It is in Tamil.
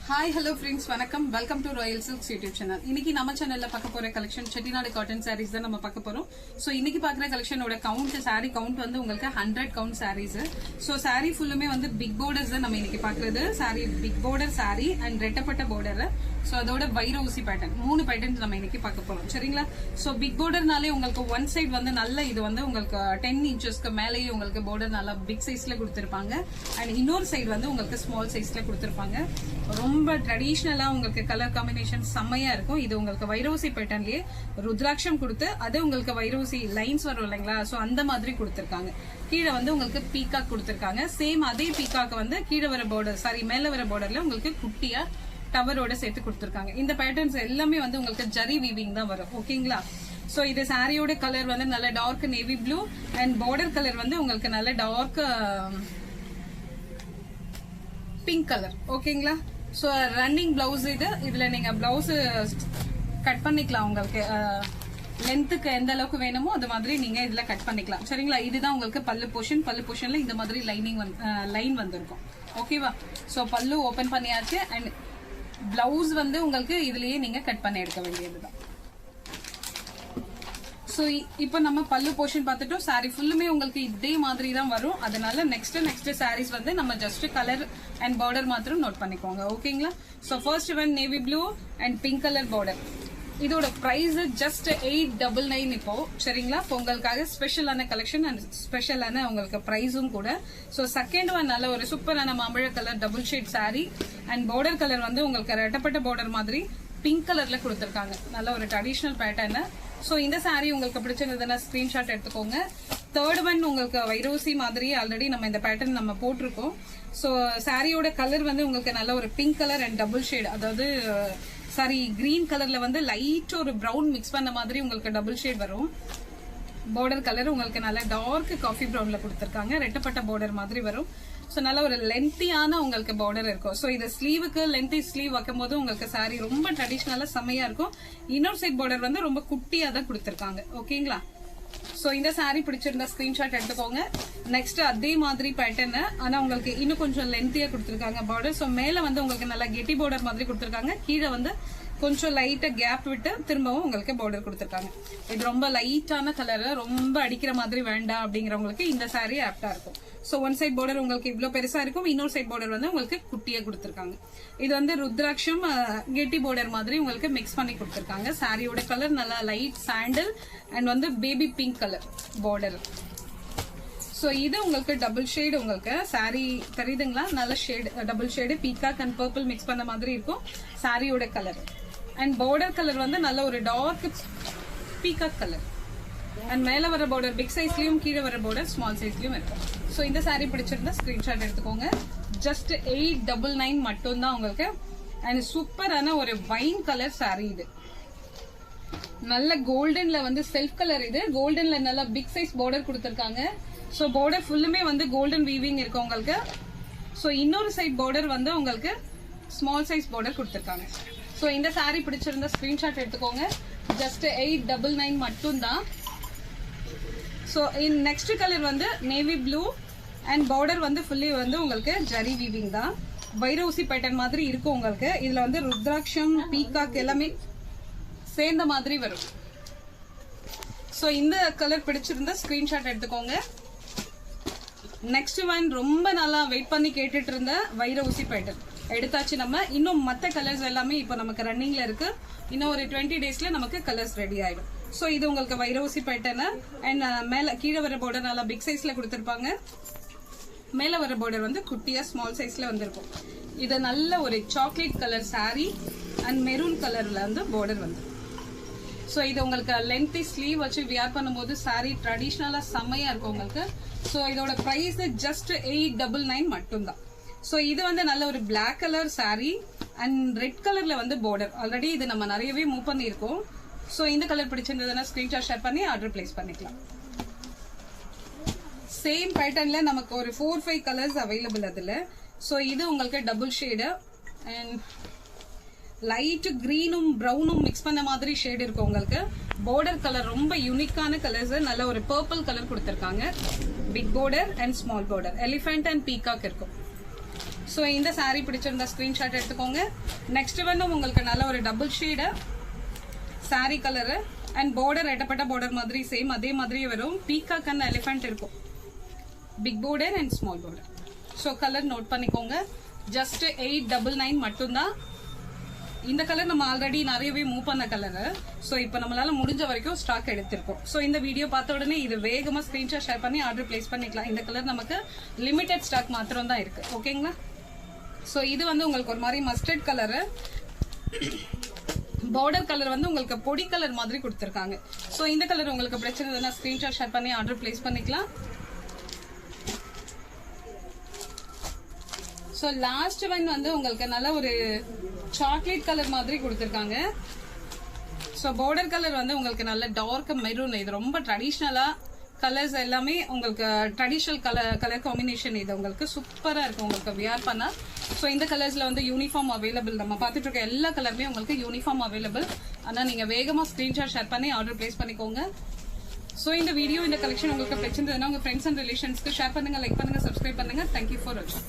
Hi, hello friends, வணக்கம். Welcome to Royal Silks YouTube channel. இன்னைக்கு நம்ம சேனல்ல பார்க்க போற கலெக்ஷன் செட்டிநாடு காட்டன் sarees தான் நம்ம பார்க்க போறோம். சோ இன்னைக்கு பார்க்குற கலெக்ஷனோட saree count வந்து உங்களுக்கு 100 count sarees. சோ saree ஃபுல்லுமே வந்து பிக் borders தான் நம்ம இன்னைக்கு பார்க்கிறது. saree big border saree and ரெட்டப்பட்ட border. சோ அதோட வைர ஊசி பேட்டர்ன் மூணு பேட்டர்ன்ஸ் நம்ம இன்னைக்கு பார்க்க போறோம். சரிங்களா? சோ பிக் borderனாலே உங்களுக்கு ஒன் சைடு வந்து நல்ல இது வந்து உங்களுக்கு 10 inchesக்கு மேலேயே உங்களுக்கு border நல்லா பிக் சைஸ்ல கொடுத்திருப்பாங்க. and இன்னொரு சைடு வந்து உங்களுக்கு ஸ்மால் சைஸ்ல கொடுத்திருப்பாங்க. ரொம்ப ட்ரெடிஷனலா உங்களுக்கு கலர் காம்பினேஷன் செம்மையா இருக்கும். இது உங்களுக்கு வைரோசி பேட்டர்ன்லயே ருத்ராட்சம் கொடுத்து அது உங்களுக்கு வைரோசி லைன்ஸ் வரும் இல்லைங்களா? சோ அந்த மாதிரி கொடுத்திருக்காங்க. கீழே வந்து உங்களுக்கு பீகாக் கொடுத்திருக்காங்க. சேம் அதே பீகாக் வந்து கீழே வர பார்டர் சாரி மேல வர பார்டர்ல உங்களுக்கு குட்டியா டவரோட சேர்த்து கொடுத்திருக்காங்க. இந்த பேட்டர்ன்ஸ் எல்லாமே வந்து உங்களுக்கு ஜரி வீவிங் தான் வரும். ஓகேங்களா? சோ இது சாரியோட கலர் வந்து நல்ல dark navy blue and border colour வந்து உங்களுக்கு நல்ல டார்க் பிங்க் கலர். ஓகேங்களா? சோ ரன்னிங் பிளவுஸ் இதுல நீங்க பிளவுஸ் கட் பண்ணிக்கலாம். உங்களுக்கு லென்த்துக்கு எந்த அளவுக்கு வேணுமோ அது மாதிரி நீங்க இதுல கட் பண்ணிக்கலாம். சரிங்களா? இதுதான் உங்களுக்கு பல்லு போர்ஷன்ல இந்த மாதிரி லைன் வந்திருக்கும். ஓகேவா? சோ பல்லு ஓபன் பண்ணியாச்சு அண்ட் பிளவுஸ் வந்து உங்களுக்கு இதுலயே நீங்க கட் பண்ணி எடுக்க வேண்டியதுதான். சோ இப்போ நம்ம பல்லு போர்ஷன் பார்த்துட்டோம். சாரி ஃபுல்லுமே உங்களுக்கு இதே மாதிரி தான் வரும். அதனால நெக்ஸ்ட் சாரீஸ் வந்து நம்ம ஜஸ்ட் கலர் அண்ட் பார்டர் மாத்திரம் நோட் பண்ணிக்கோங்க. ஓகேங்களா? So first one navy blue and pink colour border. இதோட பிரைஸ் ஜஸ்ட் 899 இப்போ. சரிங்களா? பொங்கலுக்காக ஸ்பெஷலான கலெக்ஷன் அண்ட் ஸ்பெஷலான உங்களுக்கு பிரைஸும் கூட. சோ செகண்ட் ஒன் நல்ல ஒரு சூப்பரான மாம்பழ colour double shade sorry and border colour வந்து உங்களுக்கு ரெட்டப்பட்ட பார்டர் மாதிரி பிங்க் கலர்ல கொடுத்திருக்காங்க. நல்ல ஒரு ட்ரெடிஷனல் பேட்டர்ன். சோ இந்த சாரி உங்களுக்கு பிடிச்சிருந்ததுன்னா ஸ்கிரீன்ஷாட் எடுத்துக்கோங்க. தேர்ட் ஒன் உங்களுக்கு வைரோசி மாதிரி ஆல்ரெடி நம்ம இந்த பேட்டர்ன் நம்ம போட்டிருக்கோம். சோ சாரியோட கலர் வந்து உங்களுக்கு நல்ல ஒரு pink colour and double shade, அதாவது சாரி கிரீன் கலர்ல வந்து லைட் ஒரு பிரவுன் மிக்ஸ் பண்ண மாதிரி உங்களுக்கு டபுள் ஷேட் வரும். பார்டர் கலர் உங்களுக்கு நல்ல டார்க் காஃபி பிரவுன்ல கொடுத்திருக்காங்க. ரெட்டப்பட்ட பார்டர் மாதிரி வரும். சோ நல்ல ஒரு லென்த்தியான உங்களுக்கு பார்டர் இருக்கும். சோ இது ஸ்லீவுக்கு லென்த்தி ஸ்லீவ் வைக்கும் போது உங்களுக்கு சாரி ரொம்ப ட்ரெடிஷனலா செம்மையா இருக்கும். இன்னொரு சைட் பார்டர் வந்து ரொம்ப குட்டியா தான் கொடுத்திருக்காங்க. ஓகேங்களா? சோ இந்த சாரி பிடிச்சிருந்தா ஸ்கிரீன்ஷாட் எடுத்துக்கோங்க. நெக்ஸ்ட் அதே மாதிரி பேட்டர்ன், ஆனா உங்களுக்கு இன்னும் கொஞ்சம் லென்த்தியா கொடுத்திருக்காங்க பார்டர். சோ மேல வந்து உங்களுக்கு நல்லா கெட்டி பார்டர் மாதிரி கொடுத்திருக்காங்க. கீழே வந்து கொஞ்சம் லைட்டா கேப் விட்டு திரும்பவும் உங்களுக்கு பார்டர் கொடுத்திருக்காங்க. இது ரொம்ப லைட்டான கலர், ரொம்ப அடிக்கிற மாதிரி வேண்டாம் அப்படிங்கிறவங்களுக்கு இந்த சாரி ஆப்டா இருக்கும். சோ ஒன் சைட் பார்டர் உங்களுக்கு இவ்வளவு பெருசா இருக்கும். இன்னொரு சைட் பார்டர் வந்து உங்களுக்கு குட்டியா கொடுத்திருக்காங்க. இது வந்து ருத்ராட்சம் கெட்டி பார்டர் மாதிரி உங்களுக்கு மிக்ஸ் பண்ணி கொடுத்திருக்காங்க. சாரியோட கலர் நல்லா லைட் சாண்டல் அண்ட் வந்து baby pink colour border. So இது உங்களுக்கு டபுள் ஷேடு, உங்களுக்கு சாரி தெரியுதுங்களா? நல்ல shade double shade peacock and purple mix பண்ண மாதிரி இருக்கும் சாரியோட கலர். அண்ட் பார்டர் கலர் வந்து நல்ல ஒரு டார்க் பீகாக் கலர் அண்ட் மேல வர பார்டர் பிக் சைஸ்லயும் கீழே வர பார்டர் ஸ்மால் சைஸ்லயும் இருக்கும். சோ இந்த சாரி பிடிச்சிருந்தா ஸ்கிரீன்ஷாட் எடுத்துக்கோங்க. ஜஸ்ட் 899 மட்டும் தான் உங்களுக்கு. அண்ட் சூப்பரான ஒரு வைன் கலர் சாரி. இது நல்ல கோல்டன்ல வந்து செல்ஃப் கலர். இது கோல்டன்ல நல்ல பிக் சைஸ் பார்டர் கொடுத்திருக்காங்க. சோ பார்டர் ஃபுல்லுமே வந்து கோல்டன் வீவிங் இருக்கு உங்களுக்கு. சோ இன்னொரு சைட் பார்டர் வந்து உங்களுக்கு ஸ்மால் சைஸ் பார்டர் கொடுத்திருக்காங்க. சோ இந்த சாரி பிடிச்சிருந்தா ஸ்கிரீன்ஷாட் எடுத்துக்கோங்க. ஜஸ்ட் 899 மட்டும் தான். சோ நெக்ஸ்ட் கலர் வந்து நேவி ப்ளூ அண்ட் பார்டர் வந்து ஃபுல்லி வந்து உங்களுக்கு ஜரி வீவிங் தான். வைரோசி பேட்டர்ன் மாதிரி இருக்கும் உங்களுக்கு. இதுல வந்து ருத்ராட்சம் பீகாக் எல்லாமே சேர்ந்த மாதிரி வரும். சோ இந்த கலர் பிடிச்சிருந்தா ஸ்கிரீன்ஷாட் எடுத்துக்கோங்க. நெக்ஸ்ட் ஒன் ரொம்ப நல்லா வெயிட் பண்ணி கேட்டுட்டு இருந்த வைர ஊசி பேட்டர்ன் எடுத்தாச்சு நம்ம. இன்னும் மற்ற கலர்ஸ் எல்லாமே இப்போ நமக்கு ரன்னிங்ல இருக்கு. இன்னும் ஒரு 20 டேஸ்ல நமக்கு கலர்ஸ் ரெடி ஆயிடும். சோ இது உங்களுக்கு வைர ஊசி பேட்டர்ன் அண்ட் மேல கீழே வர பார்டர் நல்லா பிக் சைஸ்ல கொடுத்திருப்பாங்க. மேல வர பார்டர் வந்து குட்டியா ஸ்மால் சைஸ்ல வந்திருக்கும். இது நல்ல ஒரு chocolate colour sari and maroon கலர்ல வந்து பார்டர் வந்து. சோ இது உங்களுக்கு லென்த்தி ஸ்லீவ் வச்சு வியர் பண்ணும்போது சாரி ட்ரெடிஷனலா செம்மையா இருக்கும் உங்களுக்கு. சோ இதோட பிரைஸ் ஜஸ்ட் 899 மட்டும் தான். சோ இது வந்து நல்ல ஒரு black colour sari and red கலர்ல வந்து பார்டர். ஆல்ரெடி இது நம்ம நிறையவே மூவ் பண்ணிருக்கோம். சோ இந்த கலர் பிடிச்சிருந்ததுன்னா ஸ்கிரீன்ஷாட் ஷேர் பண்ணி ஆர்டர் பிளேஸ் பண்ணிக்கலாம். சேம் பேட்டர்ன்ல நமக்கு ஒரு 4-5 கலர்ஸ் அவைலபிள் அதுல. சோ இது உங்களுக்கு டபுள் ஷேடு அண்ட் லைட் கிரீனும் பிரவுனும் மிக்ஸ் பண்ண மாதிரி ஷேட் இருக்கும் உங்களுக்கு. பார்டர் கலர் ரொம்ப யூனிக்கான கலர்ஸ். நல்ல ஒரு பர்பிள் கலர் கொடுத்திருக்காங்க. Big border and small border elephant and peacock இருக்கும். ஸோ இந்த saree பிடிச்சிருந்தா ஸ்கிரீன்ஷாட் எடுத்துக்கோங்க. நெக்ஸ்ட் வந்து உங்களுக்கு நல்ல ஒரு double shade saree colour and border எட்டப்பட்ட பார்டர் மாதிரி சேம் அதே மாதிரியே வரும். பீகாக் அண்ட் எலிஃபென்ட் இருக்கும். Big border and small border. So colour note பண்ணிக்கோங்க. ஜஸ்ட் 899 மட்டும்தான். இந்த கலர் நம்ம ஆல்ரெடி நிறையவே மூவ் பண்ண கலரு. ஸோ இப்போ நம்மளால முடிஞ்ச வரைக்கும் ஸ்டாக் எடுத்திருக்கோம். ஸோ இந்த வீடியோ பார்த்த உடனே இது வேகமா ஸ்கிரீன்ஷாட் ஷேர் பண்ணி ஆர்டர் பிளேஸ் பண்ணிக்கலாம். இந்த கலர் நமக்கு லிமிடெட் ஸ்டாக் மாத்திரம் தான் இருக்கு. ஓகேங்களா? ஸோ இது வந்து உங்களுக்கு ஒரு மாதிரி மஸ்டர்ட் கலரு. பார்டர் கலர் வந்து உங்களுக்கு பொடி கலர் மாதிரி கொடுத்துருக்காங்க. ஸோ இந்த கலர் உங்களுக்கு பிடிச்சிருந்ததுன்னா ஸ்கிரீன்ஷாட் ஷேர் பண்ணி ஆர்டர் பிளேஸ் பண்ணிக்கலாம். ஸோ லாஸ்ட் ஒன் வந்து உங்களுக்கு நல்ல ஒரு சாக்லேட் கலர் மாதிரி கொடுத்துருக்காங்க. ஸோ பார்டர் கலர் வந்து உங்களுக்கு நல்ல டார்க் மெரூன். இது ரொம்ப ட்ரெடிஷ்னலா கலர்ஸ் எல்லாமே உங்களுக்கு ட்ரெடிஷ்னல் கலர் காம்பினேஷன். இது உங்களுக்கு சூப்பரா இருக்கும் உங்களுக்கு வியர் பண்ணா. ஸோ இந்த கலர்ஸ்ல வந்து யூனிஃபார்ம் அவைலபிள். நம்ம பார்த்துட்டு இருக்க எல்லா கலருமே உங்களுக்கு யூனிஃபார்ம் அவைலபிள். ஆனால் நீங்க வேகமா ஸ்கிரீன்ஷாட் ஷேர் பண்ணி ஆர்டர் பிளேஸ் பண்ணிக்கோங்க. ஸோ இந்த வீடியோ இந்த கலெக்ஷன் உங்களுக்கு பிடிச்சிருந்ததுன்னா உங்க ஃப்ரெண்ட்ஸ் அண்ட் ரிலேஷன்ஸ்க்கு ஷேர் பண்ணுங்க, லைக் பண்ணுங்க, சப்ஸ்கிரைப் பண்ணுங்க. தேங்க்யூ ஃபார் வாட்சிங்.